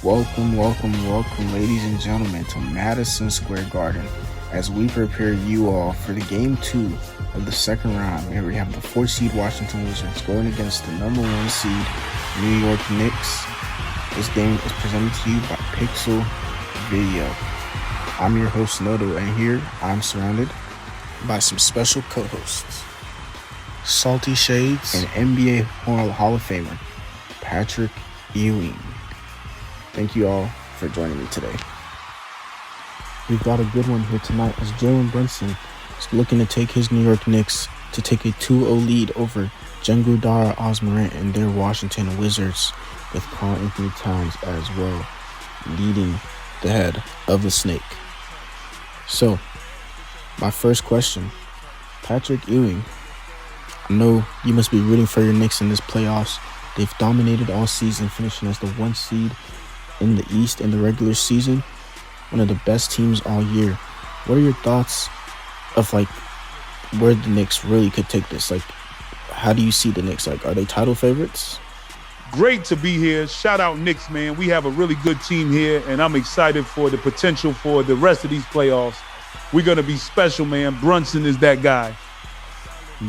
Welcome, ladies and gentlemen, to Madison Square Garden as we prepare you all for the game 2 of the second round, where we have the 4th seed Washington Wizards going against the number 1 seed New York Knicks. This game is presented to you by Pixel Video. I'm your host Noto, and here I'm surrounded by some special co-hosts, Salty Shades and NBA Hall of Famer Patrick Ewing. Thank you all for joining me today. We've got a good one here tonight as Jalen Brunson is looking to take his New York Knicks to take a 2-0 lead over Jengudara Osmarant and their Washington Wizards, with Karl Anthony Towns as well leading the head of the snake. So, my first question, Patrick Ewing, I know you must be rooting for your Knicks in this playoffs. They've dominated all season, finishing as the 1 seed in the East in the regular season, one of the best teams all year. What are your thoughts of where the Knicks really could take this? How do you see the Knicks? Are they title favorites? Great to be here. Shout out Knicks, man. We have a really good team here, and I'm excited for the potential for the rest of these playoffs. We're going to be special, man. Brunson is that guy.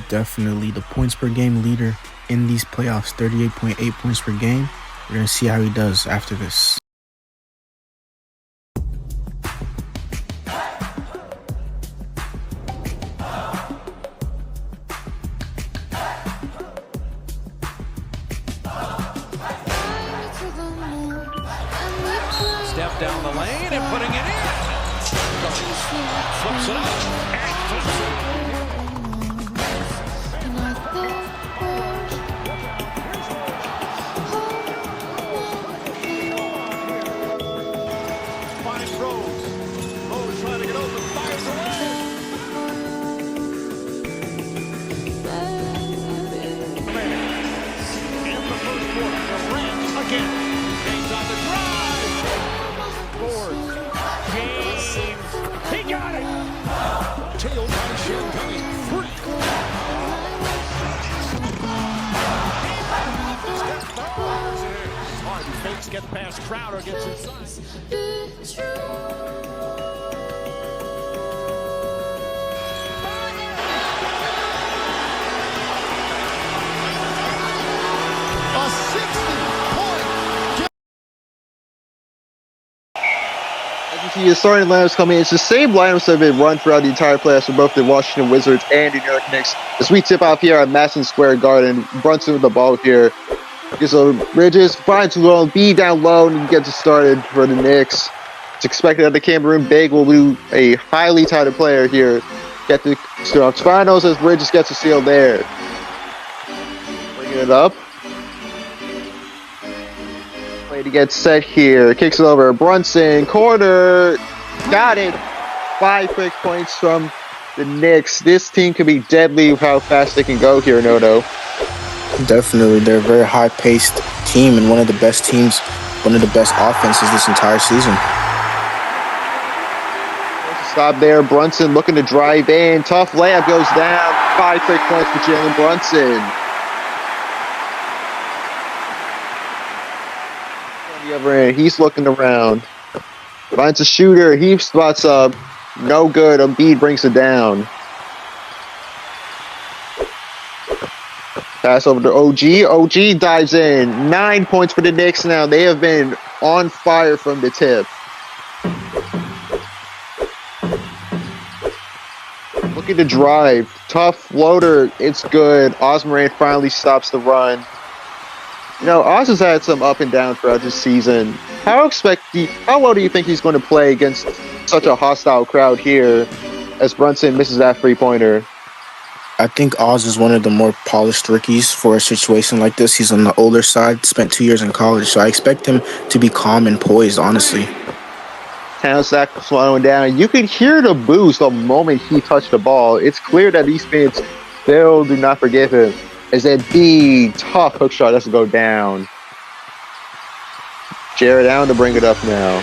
Definitely the points per game leader in these playoffs, 38.8 points per game. We're going to see how he does after this. Step down the lane and putting it in. Flips it up and flips it. Finds Rose. Rose trying to get open, fires away. In the first quarter, Durant again. James on the drive. Boards. James. He got it. Tail by Champagne. Free. Harden fakes, gets past Crowder, gets inside. A 60-point. As you see, the starting lineups coming in. It's the same lineups that have been run throughout the entire playoffs for both the Washington Wizards and the New York Knicks. As we tip off here at Madison Square Garden, Brunson with the ball here. So Bridges finds Lone B down low and gets it started for the Knicks. It's expected that the Cameroon Big will be a highly touted player here. Get the finals as Bridges gets a steal there. Bringing it up. Way to get set here. Kicks it over. Brunson, corner. Got it. 5 quick points from the Knicks. This team can be deadly with how fast they can go here, Noto. Definitely, they're a very high-paced team and one of the best teams, one of the best offenses this entire season. Stop there. Brunson looking to drive in. Tough layup goes down. 5 quick points for Jalen Brunson. On the other end, he's looking around. Finds a shooter. He spots up. No good. Embiid brings it down. Pass over to OG. OG dives in. 9 points for the Knicks now. They have been on fire from the tip. Looking to drive. Tough floater. It's good. Osmarant finally stops the run. You know, Oz has had some up and down throughout this season. How well do you think he's going to play against such a hostile crowd here as Brunson misses that three-pointer? I think Oz is one of the more polished rookies for a situation like this. He's on the older side, spent 2 years in college, so I expect him to be calm and poised, honestly. Towns slowing down. You could hear the boos the moment he touched the ball. It's clear that these fans still do not forgive him. As that big, tough hook shot doesn't go down. Jared Allen to bring it up now.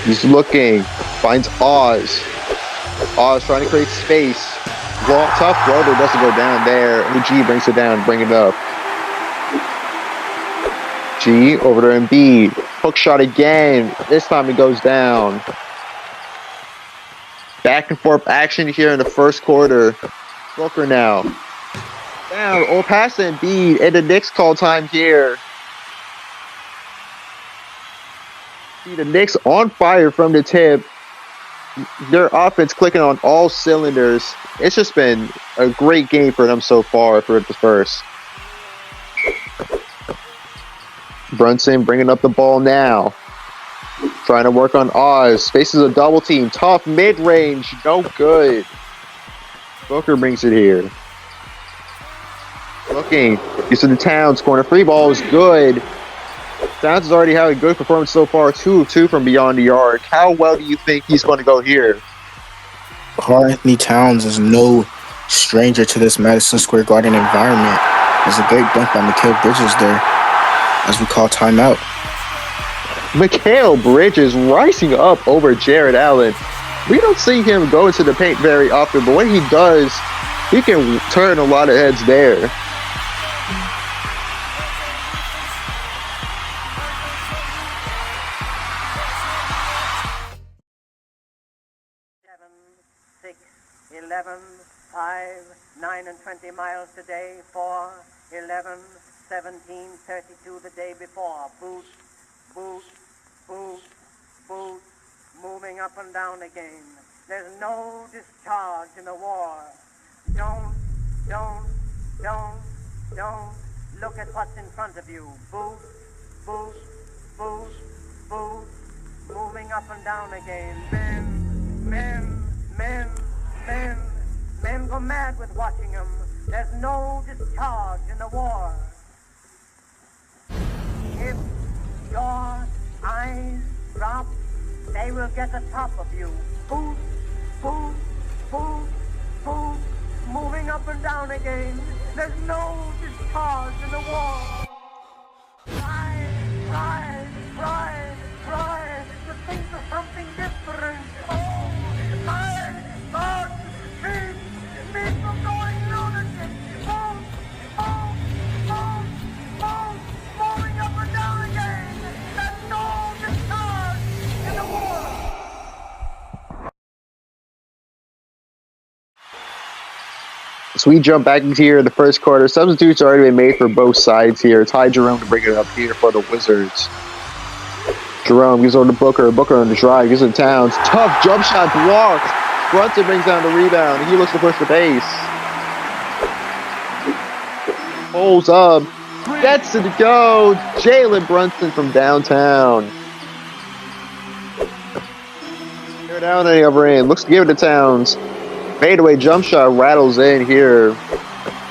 He's looking, finds Oz. Oz trying to create space. Tough floater doesn't go down there. OG brings it down, bring it up. OG over to Embiid. Hook shot again. This time it goes down. Back and forth action here in the first quarter. Booker now. Down, or past Embiid, and the Knicks call time here. See the Knicks on fire from the tip. Their offense clicking on all cylinders. It's just been a great game for them so far for the first. Brunson bringing up the ball now. Trying to work on Oz. Faces a double team. Tough mid-range. No good. Booker brings it here. Looking. Using the Towns corner. Free ball is good. Towns has already had a good performance so far. 2 of 2 from beyond the arc. How well do you think he's going to go here? Karl-Anthony Towns is no stranger to this Madison Square Garden environment. There's a great dunk by Mikal Bridges there as we call timeout. Mikal Bridges rising up over Jared Allen. We don't see him go into the paint very often, but when he does, he can turn a lot of heads there. Seven, 6, 11, 5, 9 and 20 miles today, 4, 11, 17, 32 the day before. Boot, boot, boot, boot, moving up and down again. There's no discharge in the war. Don't look at what's in front of you. Boot, boot, boot, boot, moving up and down again. Men go mad with watching them. There's no discharge in the war. If your eyes drop, they will get the top of you. Boot, boot, boot, boot, moving up and down again. There's no discharge in the war. Try to think of something different. Oh, my God, keep from going lunatic. Boom, moving up and down again. There's no discharge in the war. So we jump back into here in the first quarter. Substitutes already been made for both sides here. Ty Jerome to bring it up here for the Wizards. Jerome gives over to Booker. Booker on the drive. Gives it to Towns. Tough jump shot blocked. Brunson brings down the rebound. He looks to push the pace. Pulls up. Gets it to go. Jalen Brunson from downtown. They're down on the other end. Looks to give it to Towns. Fadeaway jump shot rattles in here.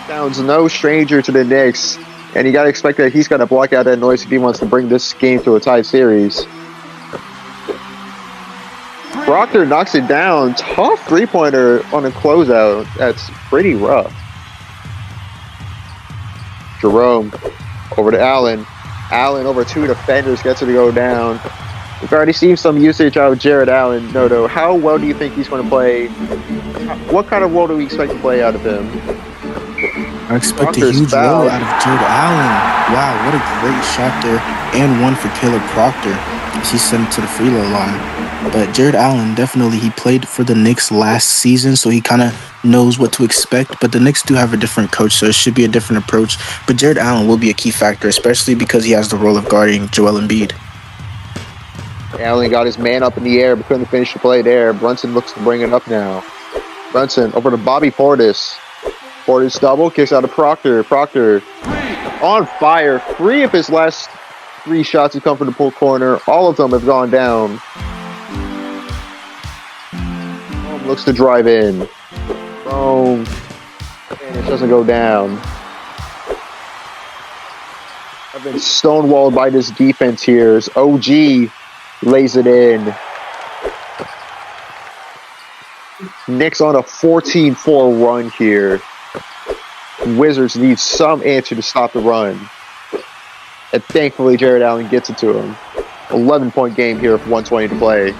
Towns no stranger to the Knicks. And you got to expect that he's got to block out that noise if he wants to bring this game to a tight series. Proctor knocks it down. Tough three-pointer on a closeout. That's pretty rough. Jerome over to Allen. Allen over 2 defenders, gets it to go down. We've already seen some usage out of Jared Allen. Noto, how well do you think he's going to play? What kind of role do we expect to play out of him? I expect a huge role out of Jared Allen. Wow, what a great shot there. And one for Caleb Proctor as he sent it to the free throw line. But Jared Allen, definitely, he played for the Knicks last season, so he kind of knows what to expect. But the Knicks do have a different coach, so it should be a different approach. But Jared Allen will be a key factor, especially because he has the role of guarding Joel Embiid. Allen got his man up in the air, but couldn't finish the play there. Brunson looks to bring it up now. Brunson over to Bobby Portis. Portis double, kicks out to Proctor. Proctor on fire. 3 of his last 3 shots have come from the pull corner. All of them have gone down. Rome looks to drive in. Rome. And it doesn't go down. I've been stonewalled by this defense here. As OG lays it in. Knicks on a 14-4 run here. Wizards need some answer to stop the run. And thankfully, Jared Allen gets it to him. 11-point game here with 1:20 to play.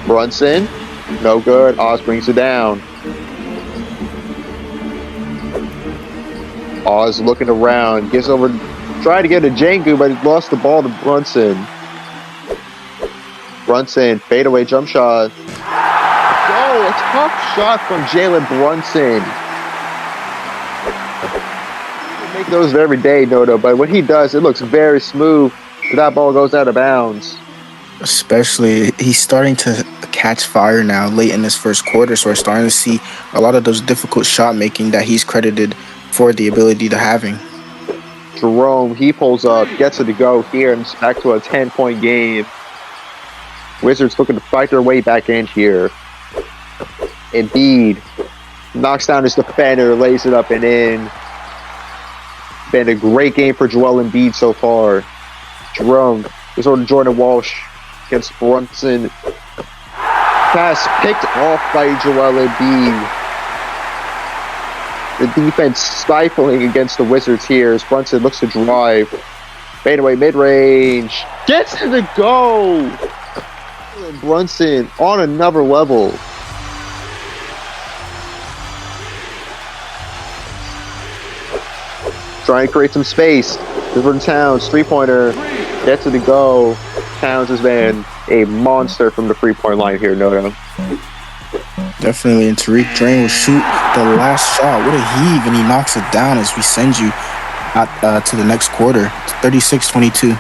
Brunson, no good. Oz brings it down. Oz looking around, gives over, trying to get to Jengu, but he lost the ball to Brunson. Brunson, fadeaway jump shot. Oh, a tough shot from Jalen Brunson. He make those every day, Noto, but when he does, it looks very smooth. That ball goes out of bounds. Especially, he's starting to catch fire now late in this first quarter, so we're starting to see a lot of those difficult shot making that he's credited for the ability to having. Jerome, he pulls up, gets it to go here, and it's back to a 10-point game. Wizards looking to fight their way back in here. Embiid knocks down his defender, lays it up and in. Been a great game for Joel Embiid so far. Jerome is on Jordan Walsh against Brunson. Pass picked off by Joel Embiid. The defense stifling against the Wizards here as Brunson looks to drive. Fadeaway mid-range. Gets it to go! Brunson on another level. Trying to create some space. River Towns, three-pointer. Gets it to go. Towns has been a monster from the three-point line here, Noto. Definitely, and Tariq Drain will shoot the last shot. What a heave, and he knocks it down as we send you out, to the next quarter. 36-22.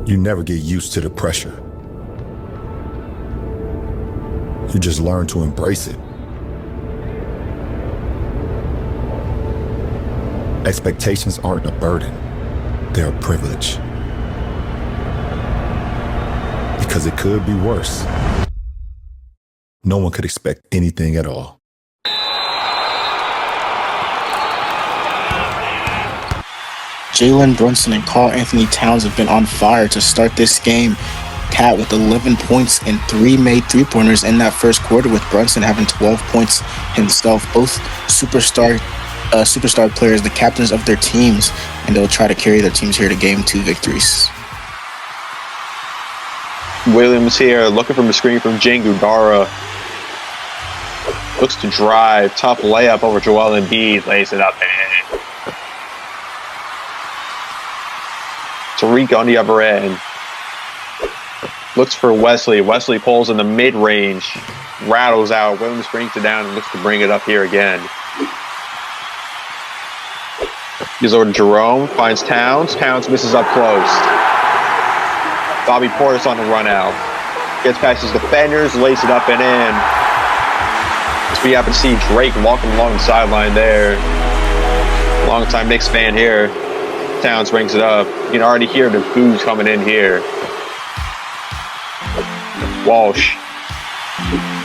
You never get used to the pressure. You just learn to embrace it. Expectations aren't a burden, they're a privilege. Because it could be worse. No one could expect anything at all. Jalen Brunson and Karl Anthony Towns have been on fire to start this game. Cat with 11 points and 3 made three-pointers in that first quarter, with Brunson having 12 points himself. Both superstar players, the captains of their teams, and they'll try to carry their teams here to Game 2 victories. Williams here looking from a screen from Jengu Dara. Looks to drive. Tough layup over Joel Embiid. Lays it up and in. Tariq on the other end. Looks for Wesley. Wesley pulls in the mid-range. Rattles out. Williams brings it down and looks to bring it up here again. Gives over to Jerome. Finds Towns. Towns misses up close. Bobby Portis on the run out. Gets past his defenders. Lays it up and in. As we happen to see Drake walking along the sideline there. Long-time Knicks fan here. Towns brings it up. You can already hear the boos coming in here. Walsh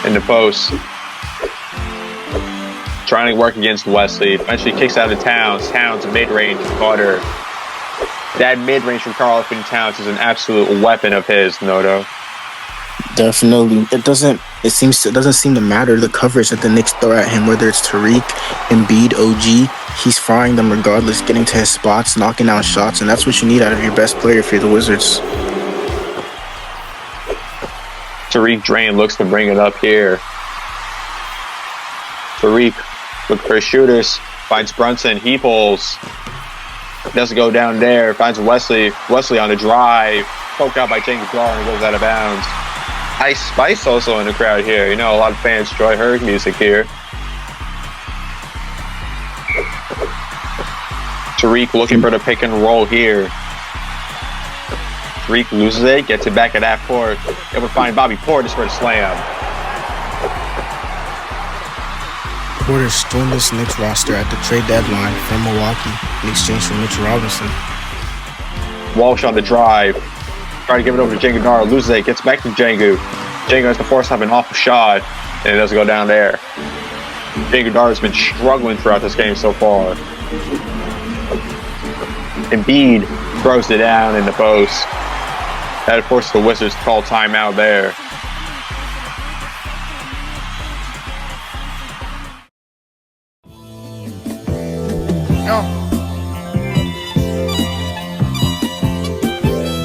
in the post. Trying to work against Wesley. Eventually kicks out of Towns. Towns mid-range. Carter. That mid-range from Karl Anthony Towns is an absolute weapon of his, Noto. Definitely. It doesn't seem to matter the coverage that the Knicks throw at him, whether it's Tariq, Embiid, OG. He's frying them regardless, getting to his spots, knocking down shots, and that's what you need out of your best player if you're the Wizards. Tariq Drain looks to bring it up here. Tariq looking for shooters. Finds Brunson. He pulls. Doesn't go down there. Finds Wesley. Wesley on the drive. Poked out by Jenkins Gar and goes out of bounds. Ice Spice also in the crowd here. You know, a lot of fans enjoy her music here. Tariq looking for the pick and roll here. Tariq loses it, gets it back at half court. Able to find Bobby Portis for the slam. Portis joined this Knicks roster at the trade deadline from Milwaukee in exchange for Mitchell Robinson. Walsh on the drive. Trying to give it over to Jengu Nara. Loses it, gets back to Jengu. Jengu has to force up an awful shot, and it doesn't go down there. Jengu Nara has been struggling throughout this game so far. Embiid throws it down in the post. That forces the Wizards to call timeout there.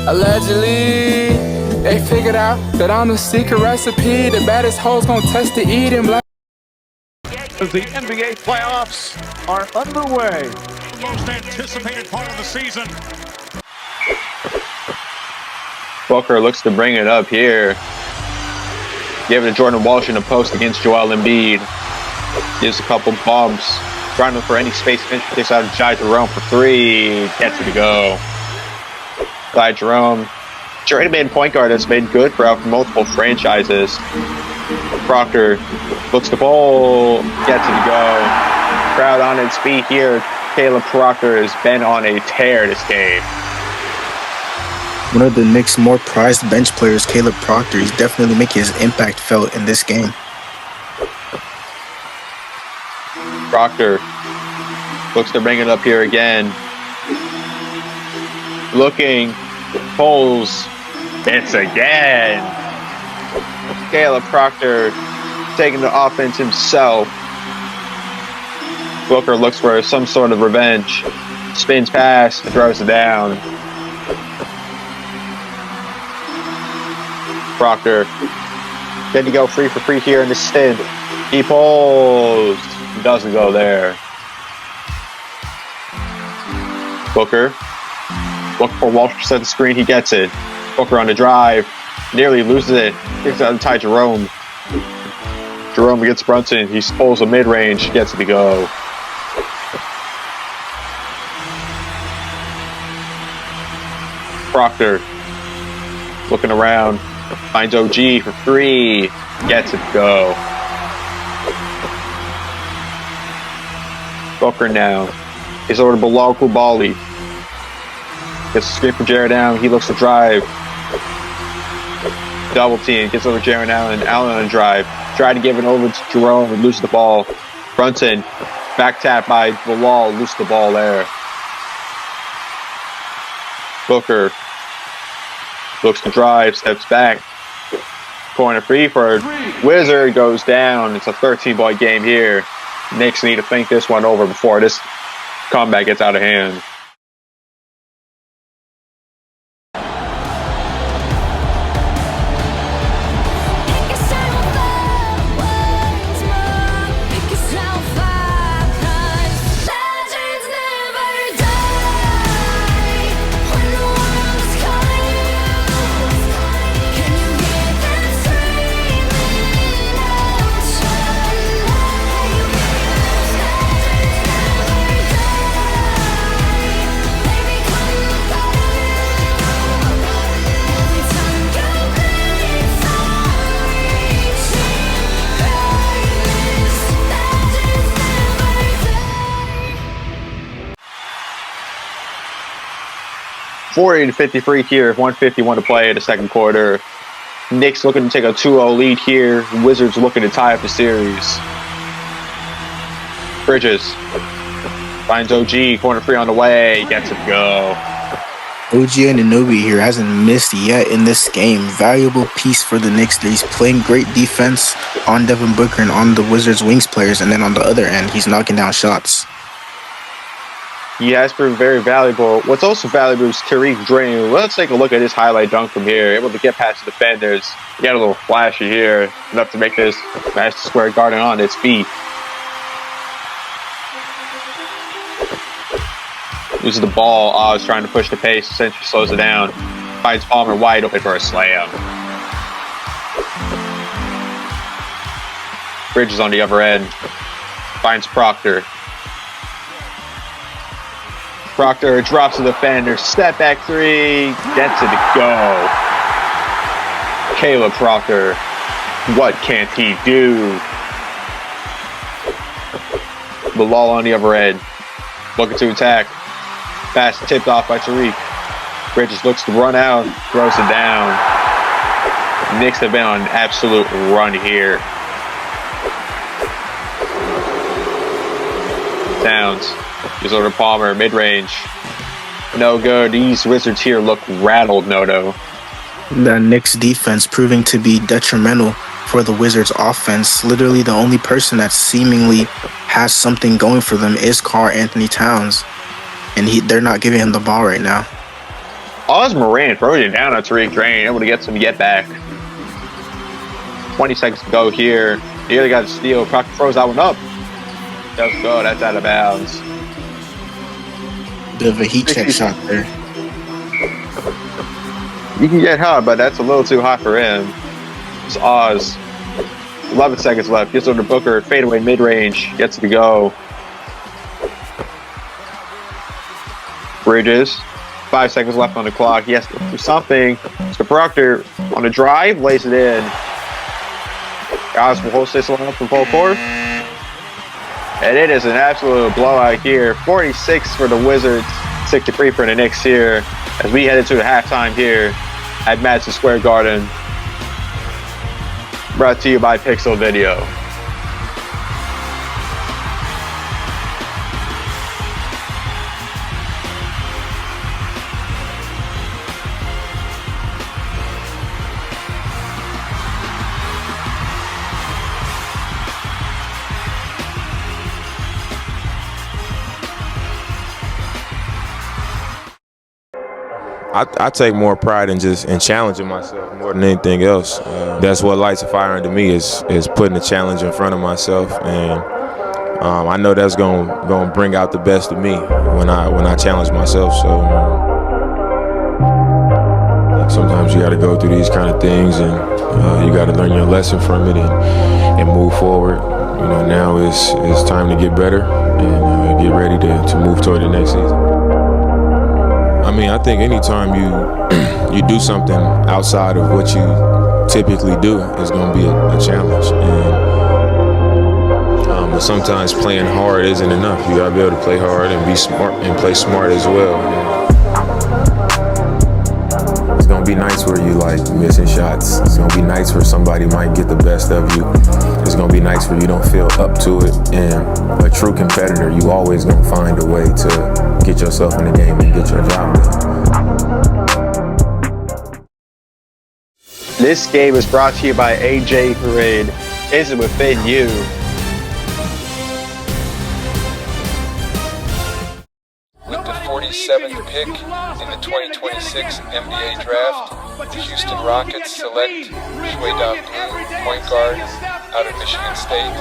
Allegedly, They figured out that I'm the secret recipe. The baddest hoes gon' test to eat and black. The NBA playoffs are underway. Most anticipated part of the season. Booker looks to bring it up here. Give it to Jordan Walsh in a post against Joel Embiid. Gives a couple bumps. Trying to look for any space. Takes out Jai Jerome for three. Gets it to go. Jai Jerome. Journeyman point guard that's been good for multiple franchises. Proctor looks to bowl. Gets it to go. Crowd on its feet here. Caleb Proctor has been on a tear this game. One of the Knicks' more prized bench players, Caleb Proctor, he's definitely making his impact felt in this game. Proctor looks to bring it up here again. Looking, pulls, hits again. Caleb Proctor taking the offense himself. Booker looks for some sort of revenge. Spins past, throws it down. Proctor getting to go free for free here in the stint. He pulls. Doesn't go there. Booker. Look for Walsh to set the screen. He gets it. Booker on the drive. Nearly loses it. Gets out to Ty Jerome. Jerome gets Brunson. He pulls a mid-range. Gets it to go. Proctor. Looking around. Finds OG for three. Gets it to go. Booker now. He's over to Bilal Coulibaly. Gets the screen for Jared Allen. He looks to drive. Double team. Gets over Jared Allen. Allen on a drive. Try to give it over to Jerome and loses the ball. Brunson. Back tap by Bilal. Loses the ball there. Booker. Looks to drive. Steps back. Corner free for Wizard. Goes down. It's a 13-point game here. Knicks need to think this one over before this comeback gets out of hand. .40-53 here, 151 to play in the second quarter. Knicks looking to take a 2-0 lead here. Wizards looking to tie up the series. Bridges finds OG, corner free on the way, gets it to go. OG Anunoby here hasn't missed yet in this game. Valuable piece for the Knicks. He's playing great defense on Devin Booker and on the Wizards wings players, and then on the other end, he's knocking down shots. He has proven very valuable. What's also valuable is Tariq Drain. Let's take a look at his highlight dunk from here. Able to get past the defenders. He got a little flashy here. Enough to make this Madison Square Garden on its feet. Loses the ball. Oz trying to push the pace. Essentially slows it down. Finds Palmer wide open for a slam. Bridges on the other end. Finds Proctor. Proctor drops the defender, step back three, gets it to go. Caleb Proctor, what can't he do? Bilal on the other end, looking to attack. Pass tipped off by Tariq. Bridges looks to run out, throws it down. Knicks have been on an absolute run here. Towns. Gives over to Palmer, mid-range. No good. These Wizards here look rattled, Noto. The Knicks defense proving to be detrimental for the Wizards offense. Literally the only person that seemingly has something going for them is Karl Anthony Towns. And they're not giving him the ball right now. Oz Moran throws it down on Tariq Drain, able to get some get back. 20 seconds to go here. Here they got a steal. Proctor throws that one up. Does go. That's out of bounds. Bit of a heat check shot there. You can get high, but that's a little too high for him. It's Oz. 11 seconds left. Gets over to Booker. Fadeaway mid-range. Gets to go. Bridges. 5 seconds left on the clock. He has to do something. So Proctor on the drive, lays it in. Guys will host this one from full court. And it is an absolute blowout here. 46 for the Wizards, 63 for the Knicks here. As we head into the halftime here at Madison Square Garden. Brought to you by Pixel Video. I take more pride in challenging myself more than anything else. That's what lights a fire under me is putting a challenge in front of myself, and I know that's gonna bring out the best of me when I challenge myself. So sometimes you got to go through these kind of things, and you got to learn your lesson from it and move forward. You know, now it's time to get better and get ready to move toward the next season. I mean, I think anytime you do something outside of what you typically do is going to be a challenge. And but sometimes playing hard isn't enough. You got to be able to play hard and be smart and play smart as well. It's going to be nights where you like missing shots. It's going to be nights where somebody might get the best of you. It's going to be nights where you don't feel up to it. And a true competitor, you always going to find a way to get yourself in the game and get your job done. This game is brought to you by AJ Parade. Is it within you? With the 47th pick in the 2026 NBA Draft, the Houston Rockets select Shweda Blue, point guard out of Michigan State.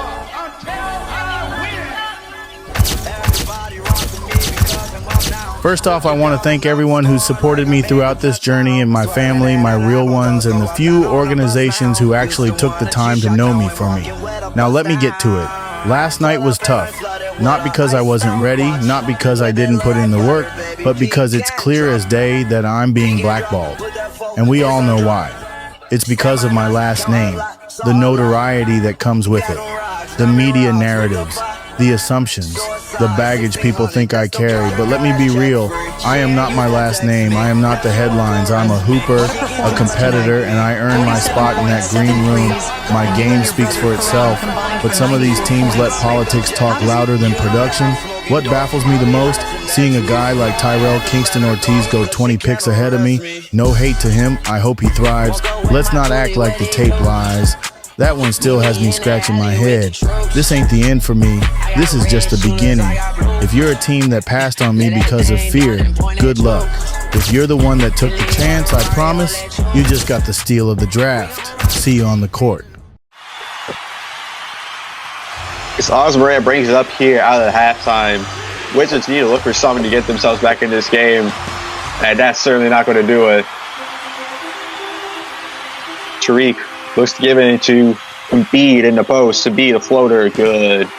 First off, I want to thank everyone who supported me throughout this journey, and my family, my real ones, and the few organizations who actually took the time to know me for me. Now let me get to it. Last night was tough. Not because I wasn't ready, not because I didn't put in the work, but because it's clear as day that I'm being blackballed. And we all know why. It's because of my last name, the notoriety that comes with it, the media narratives, the assumptions, the baggage people think I carry. But let me be real, I am not my last name. I am not the headlines. I'm a hooper, a competitor, and I earned my spot in that green room. My game speaks for itself, but some of these teams let politics talk louder than production. What baffles me the most, seeing a guy like Tyrell Kingston Ortiz go 20 picks ahead of me. No hate to him, I hope he thrives. Let's not act like the tape lies. That one still has me scratching my head. This ain't the end for me. This is just the beginning. If you're a team that passed on me because of fear, good luck. If you're the one that took the chance, I promise, you just got the steal of the draft. See you on the court. It's Osborne brings it up here out of the halftime. Wizards need to look for something to get themselves back in this game, and that's certainly not going to do it. Tariq looks to give it to Embiid in the post. Embiid, a floater, good.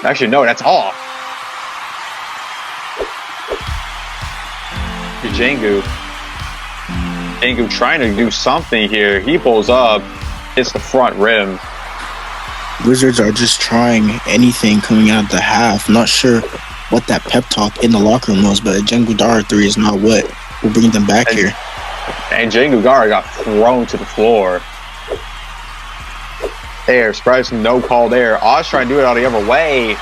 Actually, no, that's off. Django trying to do something here. He pulls up, hits the front rim. Wizards are just trying anything coming out of the half. Not sure what that pep talk in the locker room was, but a Django Dara 3 is not what will bring them back here. And Django Dara got thrown to the floor. There, surprising no call there. Oz trying to do it all the other way.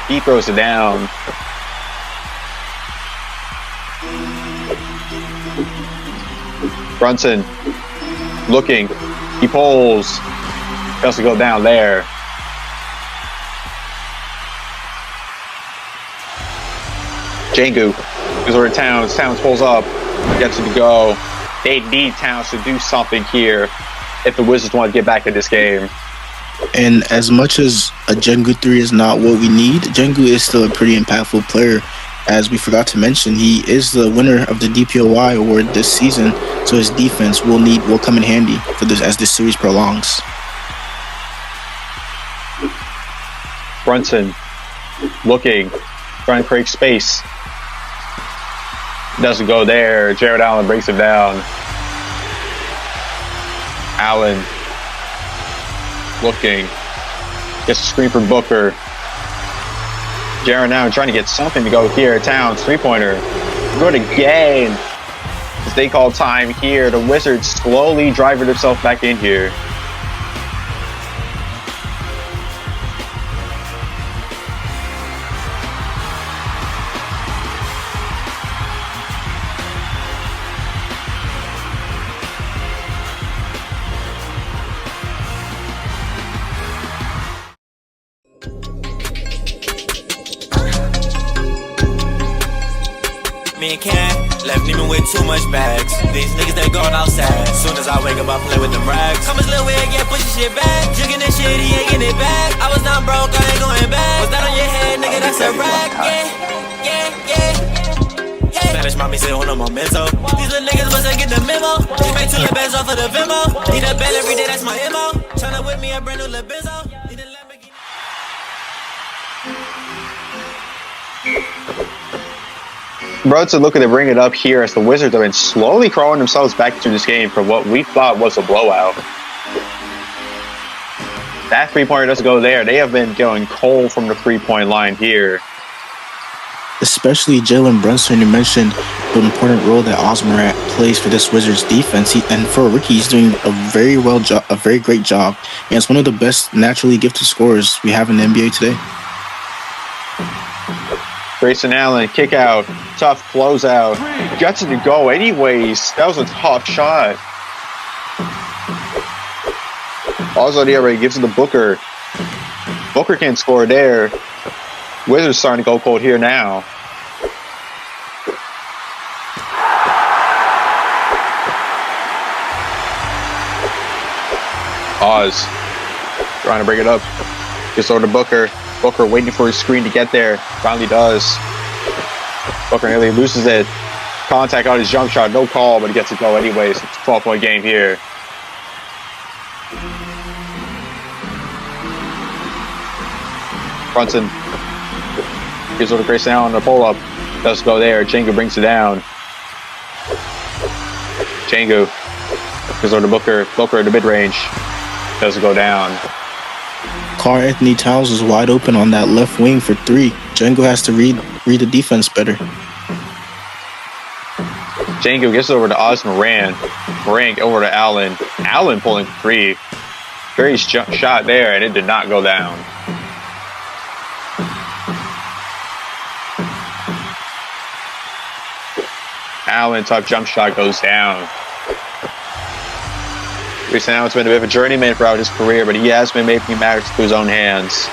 He throws it down. Brunson looking. He pulls. He has to go down there. Django is over Towns. Towns pulls up. Gets it to go. They need Towns to do something here if the Wizards want to get back in this game. And as much as a Jengu 3 is not what we need, Jengu is still a pretty impactful player. As we forgot to mention, he is the winner of the DPOY award this season, so his defense will come in handy for this as this series prolongs. Brunson looking, trying to create space. Doesn't go there. Jared Allen breaks him down. Allen looking, gets a screen for Booker. Jared Allen trying to get something to go here. Towns, three-pointer. Good again. As they call time here, the Wizards slowly driving themselves back in here. Me and Ken left Neiman with too much bags. These niggas, they going outside. Soon as I wake up, I play with them rags. Come his little way again, push your shit back. Drinking this shit, he ain't getting it back. I was down broke, I ain't going back. Was that on your head, nigga? That's a rag. Yeah. Spanish mommy say on a memento. These little niggas must get the memo. Just make 2 bands off of the Venmo. Need a bell every day, that's my MO. Tryna whip me a brand new little Benzo. Need a Lamborghini. Brunson looking to bring it up here as the Wizards have been slowly crawling themselves back into this game for what we thought was a blowout. That three-pointer doesn't go there. They have been going cold from the three-point line here. Especially Jalen Brunson, you mentioned the important role that Osmerat plays for this Wizards defense. And for a rookie, he's doing a very great job. And it's one of the best naturally gifted scorers we have in the NBA today. Grayson Allen, kick out, tough closeout. Gets it to go anyways. That was a tough shot. Also, already gives it to Booker. Booker can't score there. Wizards starting to go cold here now. Oz trying to bring it up. Just over to Booker. Booker waiting for his screen to get there. Finally does. Booker nearly loses it. Contact on his jump shot. No call, but he gets it go anyways. It's a 12-point game here. Brunson gives over to Grayson Allen on the pull-up. Does go there. Django brings it down. Django gives over to Booker. Booker in the mid-range. Doesn't go down. Karl Anthony Towns is wide open on that left wing for 3. Django has to read the defense better. Django gets over to Oz Moran. Moran over to Allen. Allen pulling 3. Very shot there, and it did not go down. Allen, tough jump shot, goes down. Grayson Allen's been a bit of a journeyman throughout his career, but he has been making matters to his own hands.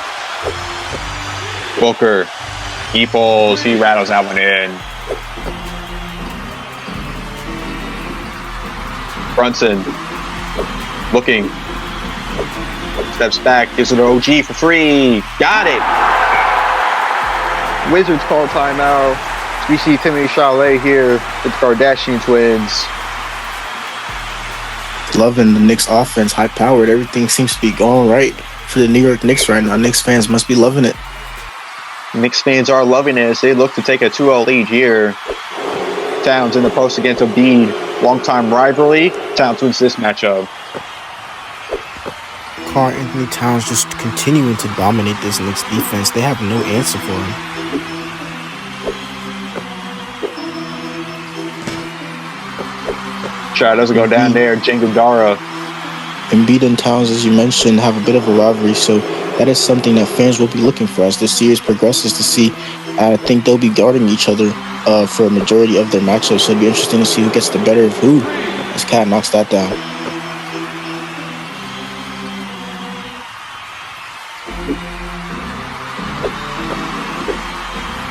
Booker, he pulls, he rattles that one in. Brunson, looking, steps back, gives it to OG for 3. Got it! Wizards call timeout. We see Timothy Chalet here with the Kardashian twins. Loving the Knicks offense, high powered. Everything seems to be going right for the New York Knicks right now. Knicks fans must be loving it. Knicks fans are loving it as they look to take a 2-0 lead here. Towns in the post against Embiid. Long-time rivalry. Towns wins this matchup. Karl Anthony Towns just continuing to dominate this Knicks defense. They have no answer for him. Shot doesn't go down there. Django Dara. Embiid and Towns, as you mentioned, have a bit of a rivalry, so that is something that fans will be looking for as this series progresses to see. I think they'll be guarding each other for a majority of their matchups, so it'll be interesting to see who gets the better of who as Cat knocks that down.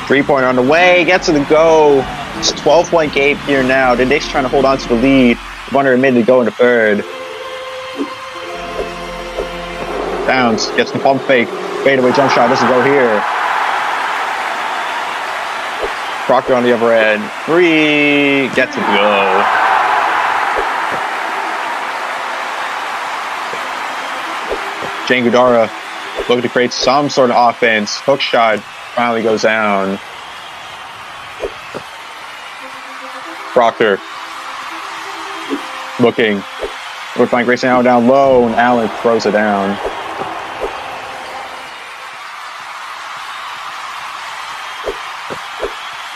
Three-pointer on the way, gets it to go. It's a 12-point game here now. The Knicks trying to hold on to the lead. 1 minute to go in the third. Downs gets the pump fake. Fadeaway jump shot doesn't go here. Proctor on the other end. 3 gets to go. Jane Gudara looking to create some sort of offense. Hook shot finally goes down. Proctor looking. Would find Grayson Allen down low, and Allen throws it down.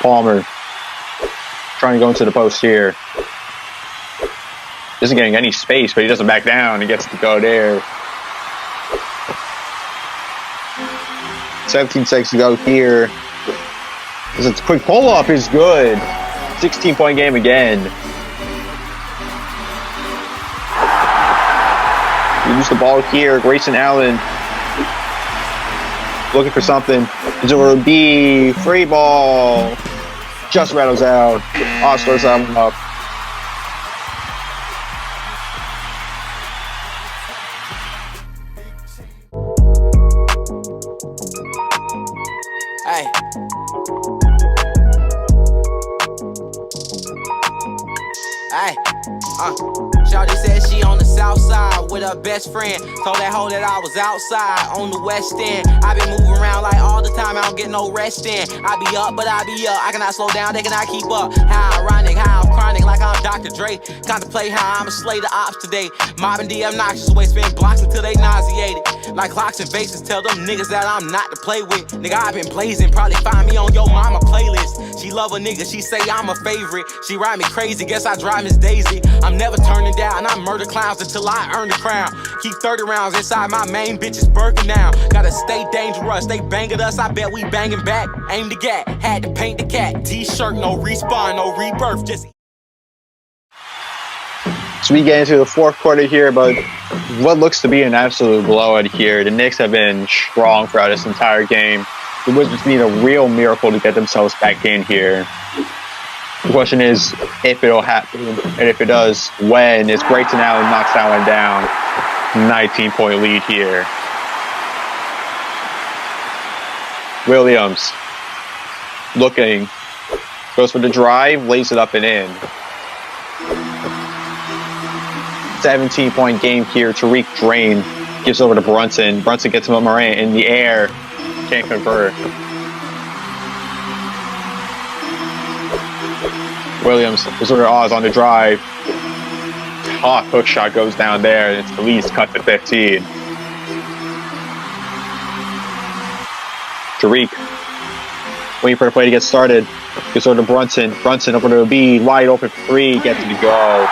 Palmer trying to go into the post here. Isn't getting any space, but he doesn't back down. He gets to go there. 17 seconds to go here. This is a quick pull-up is good. 16-point game again. You lose the ball here. Grayson Allen looking for something. It's over to B. Free ball. Just rattles out. Osler's up. Hey. Hey. Shawty said she on the south side with her best friend. Told that hoe that I was outside on the west end. I been moving around like all the time, I don't get no rest in. I be up, but I be up. I cannot slow down, they cannot keep up. How ironic, how I'm chronic like I'm Dr. Dre. Contemplate how I'ma slay the ops today. Mobbing the obnoxious way, spin blocks until they nauseated. Like clocks and vases, tell them niggas that I'm not to play with. Nigga, I been blazing, probably find me on your mama playlist. She love a nigga, she say I'm a favorite. She ride me crazy, guess I drive Miss Daisy. I'm never turning down, I murder clowns until I earn the crown. Keep 30 rounds inside my main bitches Birkin now. Gotta stay dangerous, they bang at us, I bet we banging back. Aim the gat, had to paint the cat. T-shirt, no respawn, no rebirth, just... So we get into the fourth quarter here, but what looks to be an absolute blowout here. The Knicks have been strong throughout this entire game. The Wizards need a real miracle to get themselves back in here. The question is if it'll happen, and if it does, when. As Grayson Allen knocks Allen down. 19-point lead here. Williams looking, goes for the drive, lays it up and in. 17-point game here. Tariq Drain gives over to Brunson. Brunson gets him up Morant in the air. Can't convert. Williams is over to Oz on the drive. Hot hook shot goes down there. It's the least cut to 15. Tariq waiting for the play to get started. Gives over to Brunson. Brunson over to B. Wide open for 3. Gets it to go.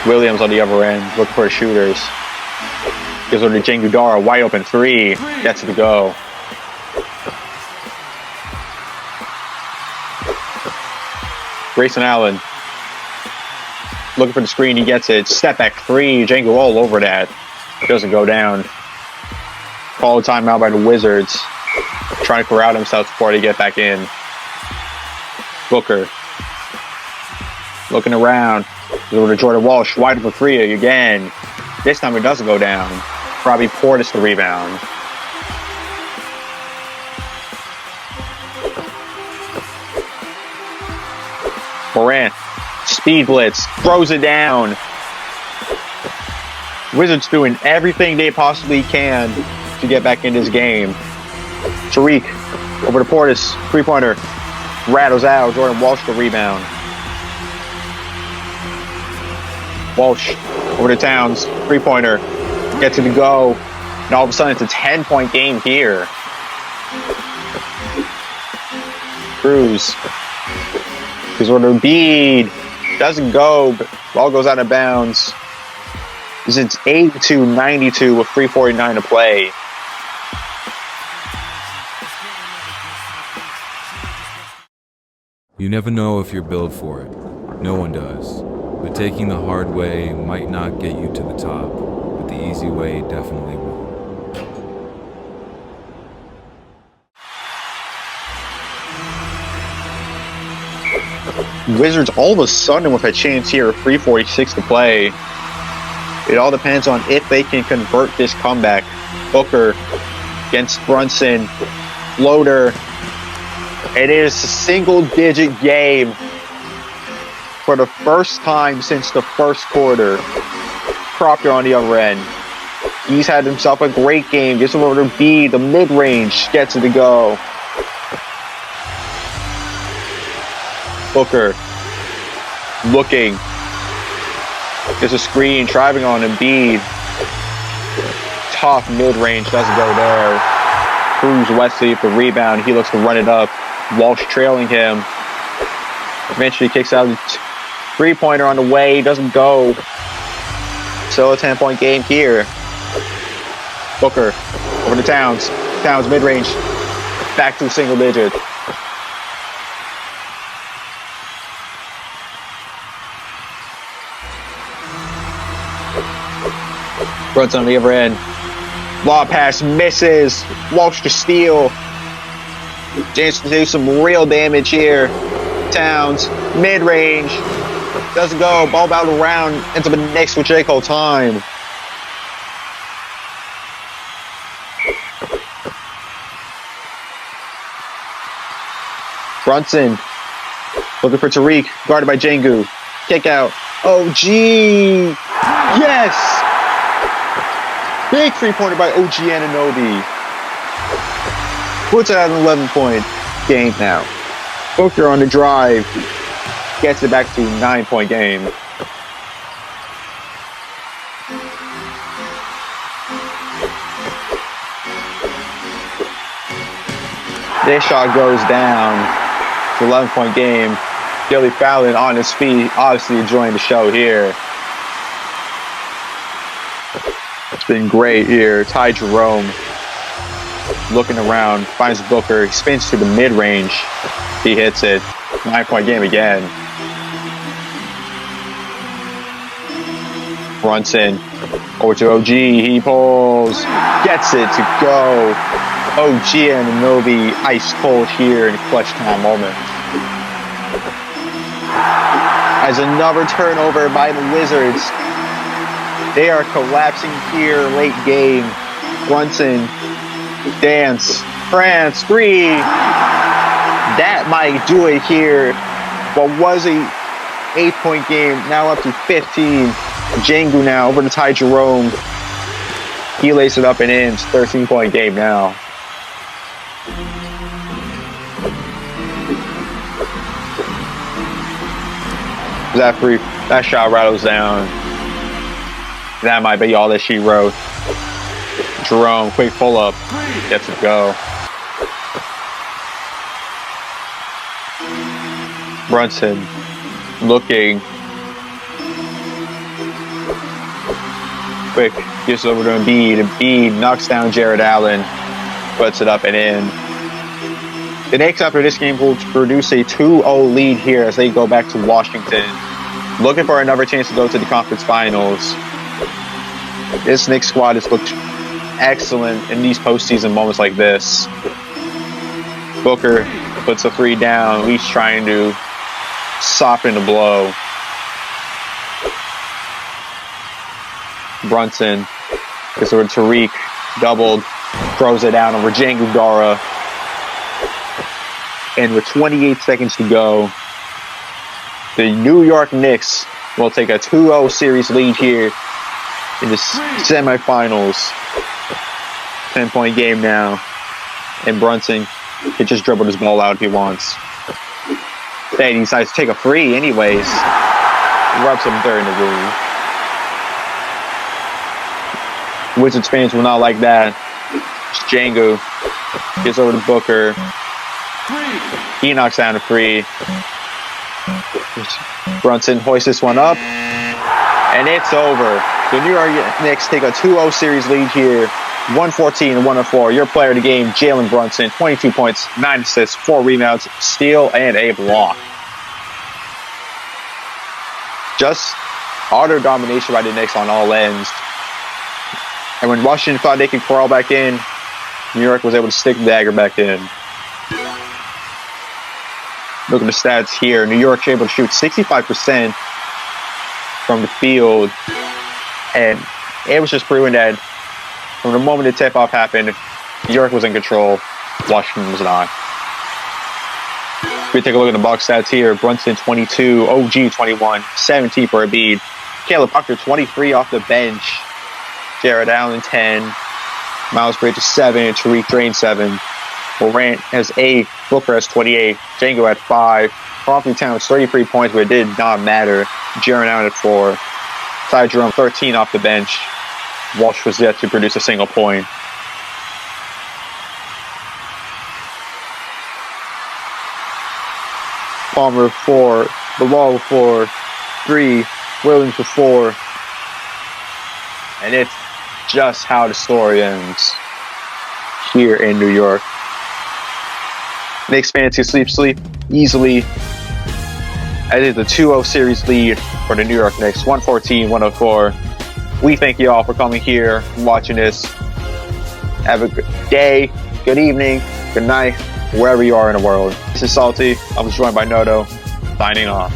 Williams on the other end, looking for shooters. Gives over to Jane Gudara, wide open 3. Gets it to go. Grayson Allen looking for the screen, he gets it. Step back 3, Django all over that. Doesn't go down. Call a timeout by the Wizards. Trying to corral themselves before they get back in. Booker looking around. Over to Jordan Walsh, wide open 3 again. This time it doesn't go down. Probably Portis the rebound. Morant, speed blitz, throws it down. Wizards doing everything they possibly can to get back in this game. Tariq over to Portis, 3-pointer, rattles out. Jordan Walsh the rebound. Walsh over to Towns, 3-pointer, gets it to go, and all of a sudden it's a 10-point game here. Cruz goes over to Embiid, doesn't go, but ball goes out of bounds. It's 82-92 with 3:49 to play. You never know if you're built for it. No one does. But taking the hard way might not get you to the top, but the easy way definitely will. Wizards all of a sudden with a chance here, 3:46 to play. It all depends on if they can convert this comeback. Booker against Brunson. Floater. It is a single-digit game for the first time since the first quarter. Proctor on the other end. He's had himself a great game. Gets over to B. The mid-range gets it to go. Booker looking. There's a screen driving on Embiid. Tough mid-range, doesn't go there. Cruz Wesley with the rebound. He looks to run it up. Walsh trailing him. Eventually kicks out the three-pointer on the way. Doesn't go. Still a 10-point game here. Booker over to Towns. Towns mid-range. Back to single digit. Brunson on the other end. Lob pass misses. Walsh to steal. Chance to do some real damage here. Towns, mid-range. Doesn't go. Ball battled around. Ends up in the Knicks with J. Cole time. Brunson. Looking for Tariq. Guarded by Django. Kick out. OG. Yes! Big three-pointer by OG Anunoby. Puts it at an 11-point game now. Booker on the drive. Gets it back to a 9-point game. This shot goes down. It's an 11-point game. Gilly Fallon on his feet, obviously enjoying the show here. It's been great here. Ty Jerome looking around, finds Booker, he spins to the mid-range. He hits it. 9-point game again. Brunson over to OG. He pulls, gets it to go. OG and Anunoby ice cold here in a clutch time moment. As another turnover by the Wizards. They are collapsing here late game. Brunson, dance, France, three. That might do it here. What was a 8-point game, now up to 15. Django now over to Ty Jerome. He lays it up and in. 13-point game now. That shot rattles down. That might be all that she wrote. Jerome, quick pull-up. Gets it go. Brunson looking. Quick, gives it over to Embiid. Embiid knocks down Jared Allen. Puts it up and in. The Knicks, after this game, will produce a 2-0 lead here as they go back to Washington. Looking for another chance to go to the conference finals. This Knicks squad has looked excellent in these postseason moments like this. Booker puts a three down, at least trying to soften the blow. Brunson gets over to Tariq, doubled, throws it down over Django Dara. And with 28 seconds to go, the New York Knicks will take a 2-0 series lead here in the semifinals. 10-point game now. And Brunson can just dribble this ball out if he wants. Then he decides to take a free anyways. Rubs him there in the room. Wizards fans will not like that. Django gets over to Booker. He knocks down a free. Brunson hoists this one up. And it's over. The New York Knicks take a 2-0 series lead here. 114-104. Your player of the game, Jalen Brunson. 22 points, 9 assists, 4 rebounds, steal, and a block. Just utter domination by the Knicks on all ends. And when Washington thought they could crawl back in, New York was able to stick the dagger back in. Look at the stats here. New York able to shoot 65% from the field. And it was just proven that from the moment the tip-off happened, New York was in control. Washington was not. We take a look at the box stats here. Brunson 22, OG 21, 17 for Embiid. Caleb Proctor 23 off the bench. Jared Allen 10. Miles Bridges 7. Tariq Drain 7. Morant has 8. Booker has 28. Django at 5. Carlton Towns 33 points, but it did not matter. Jared Allen at 4. Ty Jerome 13 off the bench. Walsh was yet to produce a single point. Palmer 4. The Wall 4. 3. Williams with 4. And it's just how the story ends here in New York. Knicks fans can sleep easily. That is the 2-0 series lead for the New York Knicks, 114-104. We thank you all for coming here and watching this. Have a good day, good evening, good night, wherever you are in the world. This is Salty. I was joined by Noto, signing off.